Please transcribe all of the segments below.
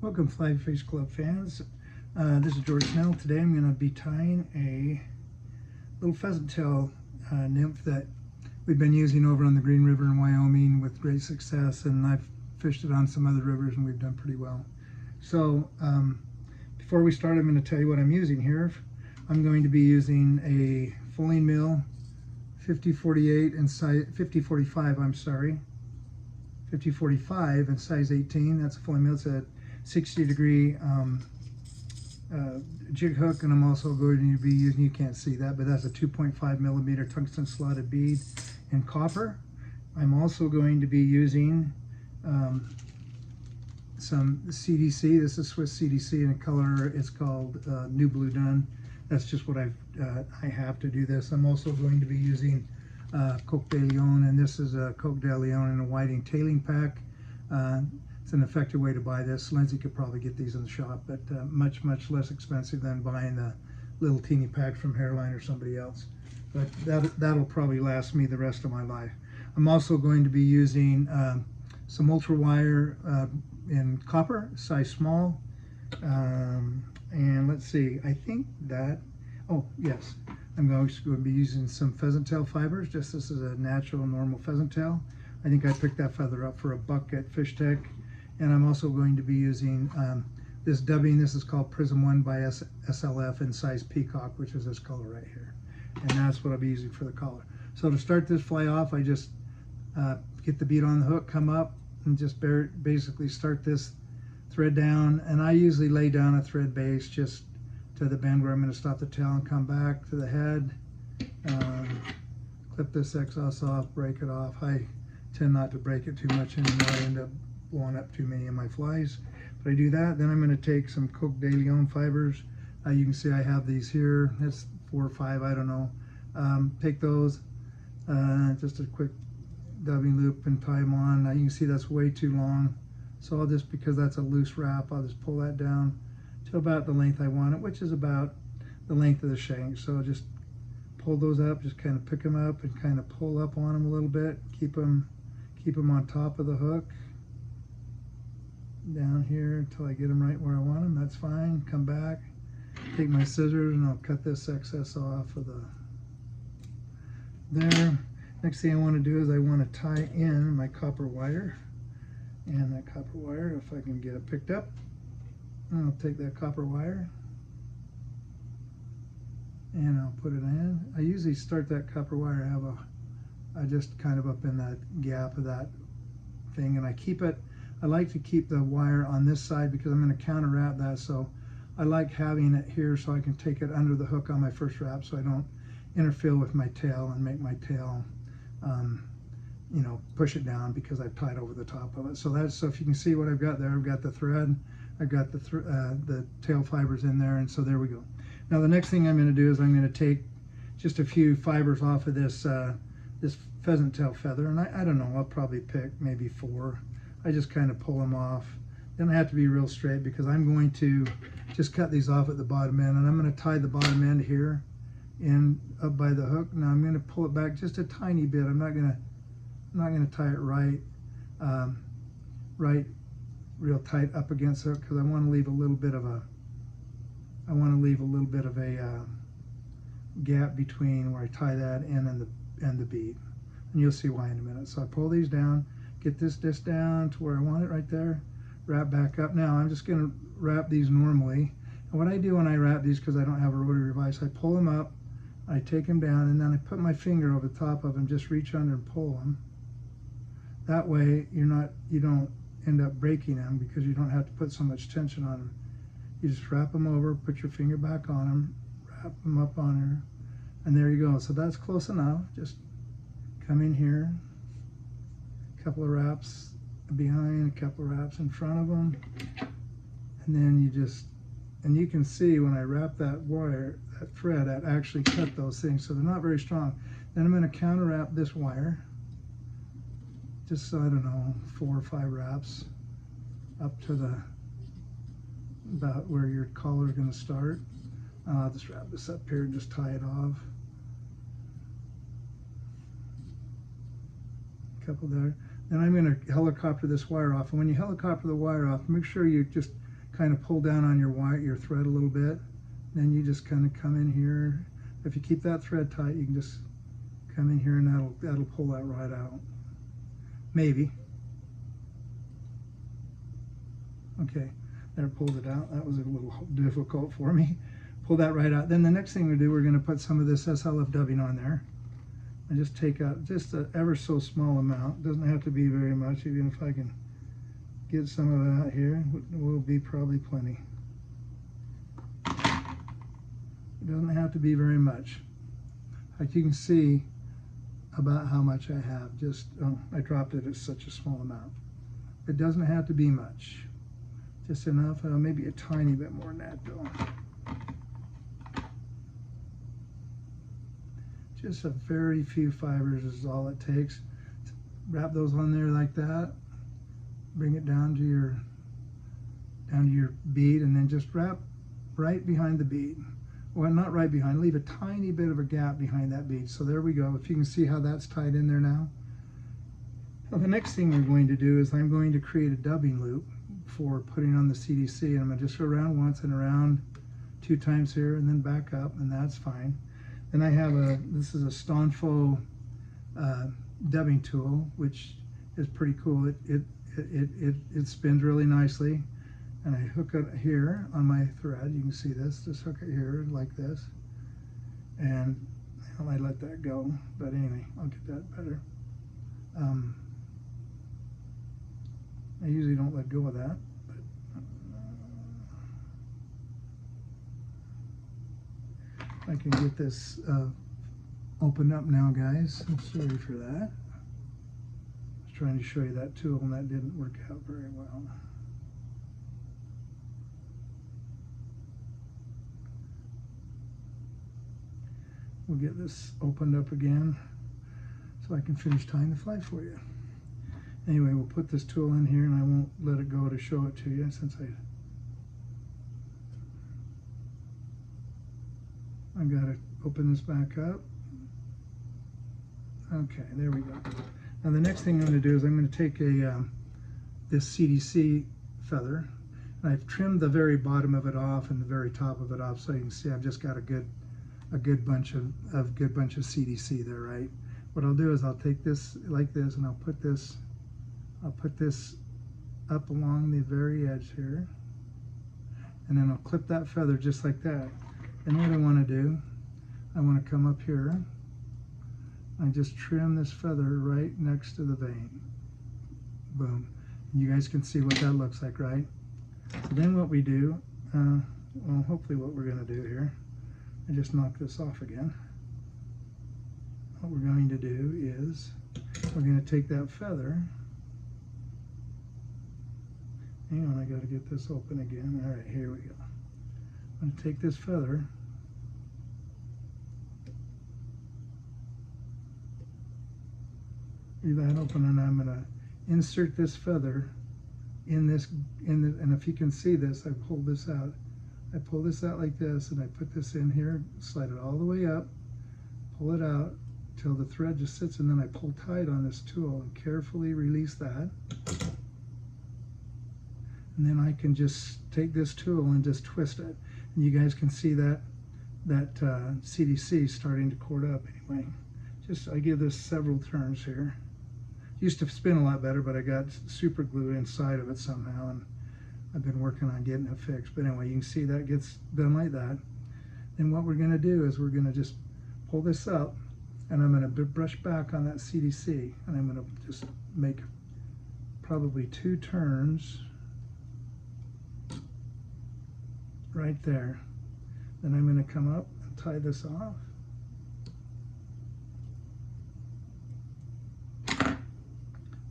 Welcome, Fly Fish Club fans. This is George Snell. Today I'm going to be tying a little pheasant tail nymph that we've been using over on the Green River in Wyoming with great success, and I've fished it on some other rivers and we've done pretty well. So before we start, I'm going to tell you what I'm using here. I'm going to be using a fulling mill 5048 and size 5045. I'm sorry, 5045 and size 18. That's a fulling mill. It's a 60-degree jig hook, and I'm also going to be using, you can't see that, but that's a 2.5 millimeter tungsten slotted bead in copper. I'm also going to be using some CDC. This is Swiss CDC in a color, it's called New Blue Dun. That's just what I have to do this. I'm also going to be using Coq de Leon, and this is a Coq de Leon in a whiting tailing pack. It's an effective way to buy this. Lindsay could probably get these in the shop, but much less expensive than buying the little teeny pack from Hairline or somebody else. But that'll probably last me the rest of my life. I'm also going to be using some ultra wire in copper, size small. And let's see, I think that, oh yes, I'm going to be using some pheasant tail fibers. Just this is a natural, normal pheasant tail. I think I picked that feather up for $1 at Fish Tech. And I'm also going to be using this dubbing. This is called Prism 1 by SLF in size Peacock, which is this color right here. And that's what I'll be using for the collar. So to start this fly off, I just get the bead on the hook, come up, and just basically start this thread down. And I usually lay down a thread base just to the bend where I'm going to stop the tail and come back to the head. Clip this excess off, break it off. I tend not to break it too much anymore. I end up blowing up too many of my flies. But I do that. Then I'm going to take some Coq de Leon fibers. You can see I have these here. That's 4 or 5, I don't know. Take those, just a quick dubbing loop and tie them on. You can see that's way too long. So I'll just, because that's a loose wrap, I'll just pull that down to about the length I want it, which is about the length of the shank. So just pull those up, just kind of pick them up and kind of pull up on them a little bit. Keep them on top of the hook. Down here until I get them right where I want them. That's fine. Come back, take my scissors, and I'll cut this excess off of there. Next thing I want to do is I want to tie in my copper wire. And that copper wire, if I can get it picked up, I'll take that copper wire and I'll put it in. I usually start that copper wire, I just kind of up in that gap of that thing, and I keep it. I like to keep the wire on this side because I'm going to counter wrap that, so I like having it here so I can take it under the hook on my first wrap so I don't interfere with my tail and make my tail you know, push it down because I've tied over the top of it. So if you can see what I've got there, I've got the thread, I've got the tail fibers in there, and so there we go. Now the next thing I'm going to do is I'm going to take just a few fibers off of this this pheasant tail feather, and I don't know, I'll probably pick maybe 4. I just kind of pull them off. They don't have to be real straight because I'm going to just cut these off at the bottom end, and I'm going to tie the bottom end here in up by the hook. Now I'm going to pull it back just a tiny bit. I'm not going to tie it right real tight up against the hook because I want to leave a little bit of a gap between where I tie that in and the bead, and you'll see why in a minute. So I pull these down, get this down to where I want it right there, wrap back up. Now I'm just going to wrap these normally, and what I do when I wrap these, because I don't have a rotary vise, I pull them up, I take them down, and then I put my finger over the top of them, just reach under and pull them. That way you don't end up breaking them because you don't have to put so much tension on them. You just wrap them over, put your finger back on them, wrap them up on her, and there you go. So that's close enough. Just come in here, a couple of wraps behind, a couple of wraps in front of them, and then and you can see when I wrap that wire, that thread, that actually cut those things, so they're not very strong. Then I'm going to counter wrap this wire, just, I don't know, 4 or 5 wraps up to about where your collar is going to start. I'll just wrap this up here and just tie it off. Couple there. Then I'm going to helicopter this wire off, and when you helicopter the wire off, make sure you just kind of pull down on your thread a little bit. Then you just kind of come in here. If you keep that thread tight, you can just come in here and that'll pull that right out. Maybe. Okay, there, pulled it out. That was a little difficult for me. Pull that right out. Then the next thing we do, we're going to put some of this SLF dubbing on there. And just take out just an ever so small amount. Doesn't have to be very much. Even if I can get some of that here, it will be probably plenty. It doesn't have to be very much. Like you can see about how much I have. Just, I dropped it at such a small amount. It doesn't have to be much. Just enough, maybe a tiny bit more than that though. Just a very few fibers is all it takes. Wrap those on there like that. Bring it down to your bead, and then just wrap right behind the bead. Well, not right behind. Leave a tiny bit of a gap behind that bead. So there we go. If you can see how that's tied in there now. Now the next thing we're going to do is I'm going to create a dubbing loop for putting on the CDC, and I'm going to just go around once and around 2 times here, and then back up, and that's fine. Then I have this is a Stonefo dubbing tool, which is pretty cool. It spins really nicely, and I hook it here on my thread. You can see this. Just hook it here like this, and I let that go. But anyway, I'll get that better. I usually don't let go of that, but I can get this opened up now, guys. I'm sorry for that. I was trying to show you that tool, and that didn't work out very well. We'll get this opened up again so I can finish tying the fly for you. Anyway, we'll put this tool in here, and I won't let it go to show it to you since I've got to open this back up. Okay, there we go. Now the next thing I'm going to do is I'm going to take this CDC feather, and I've trimmed the very bottom of it off and the very top of it off, so you can see I've just got a good bunch of CDC there, right? What I'll do is I'll take this like this, and I'll put this up along the very edge here, and then I'll clip that feather just like that. And what I want to do, I want to come up here and just trim this feather right next to the vein. Boom. And you guys can see what that looks like, right? So then what we do, well, hopefully what we're going to do here, I just knock this off again. What we're going to do is we're going to take that feather. Hang on, I got to get this open again. All right, here we go. I'm going to take this feather, leave that open, and I'm going to insert this feather in this, and if you can see this, I pull this out. I pull this out like this, and I put this in here, slide it all the way up, pull it out till the thread just sits, and then I pull tight on this tool and carefully release that. And then I can just take this tool and just twist it. And you guys can see that CDC starting to cord up anyway. I give this several turns here. Used to spin a lot better, but I got super glue inside of it somehow, and I've been working on getting it fixed. But anyway, you can see that gets done like that. Then what we're gonna do is we're gonna just pull this up, and I'm gonna brush back on that CDC, and I'm gonna just make probably 2 turns right there. Then I'm going to come up and tie this off.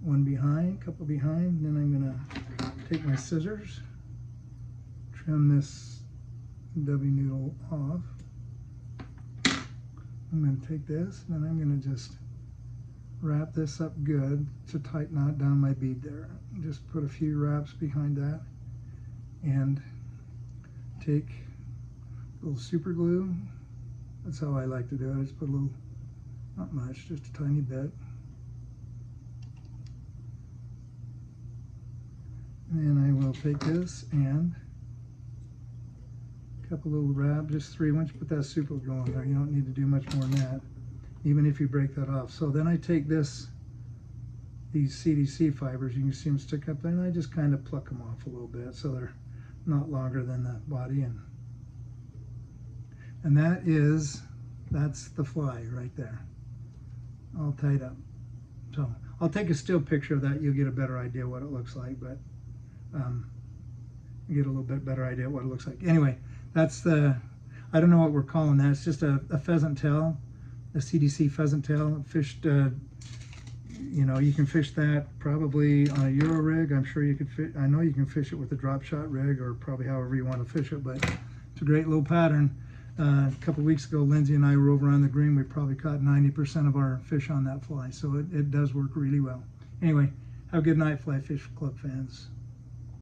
One behind, couple behind. Then I'm going to take my scissors, trim this dubbing noodle off. I'm going to take this, and then I'm going to just wrap this up good to tight knot down my bead there. Just put a few wraps behind that, and take a little super glue. That's how I like to do it. I just put a little, not much, just a tiny bit. And then I will take this and couple little wrap, just 3. Once you put that super glue on there, you don't need to do much more than that, even if you break that off. So then I take these CDC fibers, you can see them stick up there, and I just kind of pluck them off a little bit so they're not longer than the body. And that's the fly right there, all tied up. So I'll take a still picture of that. You'll get a better idea what it looks like, but you get a little bit better idea what it looks like. Anyway, that's I don't know what we're calling that. It's just a pheasant tail, a CDC pheasant tail. Fished, you know, you can fish that probably on a Euro rig. I'm sure you could fish. I know you can fish it with a drop shot rig, or probably however you want to fish it, but it's a great little pattern. A couple weeks ago, Lindsay and I were over on the green. We probably caught 90% of our fish on that fly, so it does work really well. Anyway, have a good night, Fly Fish Club fans.